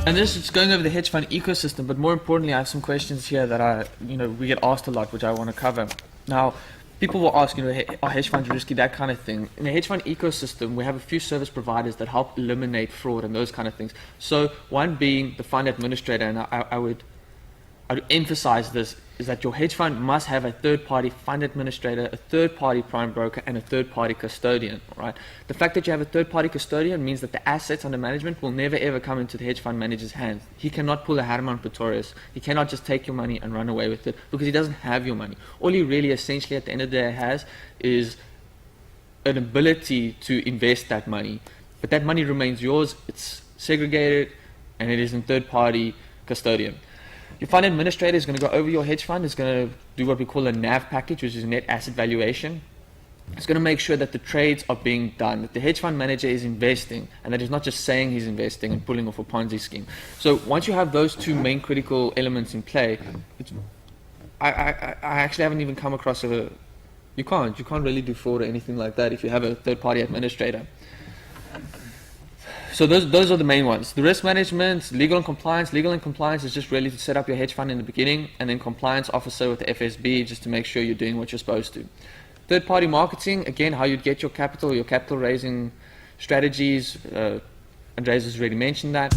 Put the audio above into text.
And this is going over the hedge fund ecosystem, but more importantly, I have some questions here that we get asked a lot, which I want to cover. Now, people will ask, are hedge funds risky, that kind of thing. In the hedge fund ecosystem, we have a few service providers that help eliminate fraud and those kind of things. So one being the fund administrator, and I would emphasize this, is that your hedge fund must have a third-party fund administrator, a third-party prime broker, and a third-party custodian, right? The fact that you have a third-party custodian means that the assets under management will never ever come into the hedge fund manager's hands. He cannot pull a Herman Pretorius. He cannot just take your money and run away with it because he doesn't have your money. All he really essentially at the end of the day has is an ability to invest that money, but that money remains yours, it's segregated, and it is in third-party custodian. Your fund administrator is going to go over your hedge fund, is going to do what we call a NAV package, which is net asset valuation. It's going to make sure that the trades are being done, that the hedge fund manager is investing, and that he's not just saying he's investing and pulling off a Ponzi scheme. So once you have those two main critical elements in play, I actually haven't even come across you can't really do fraud or anything like that if you have a third-party administrator. So those are the main ones. The risk management, legal and compliance. Legal and compliance is just really to set up your hedge fund in the beginning, and then compliance officer with the FSB just to make sure you're doing what you're supposed to. Third-party marketing, again, how you'd get your capital raising strategies. Andreas has already mentioned that.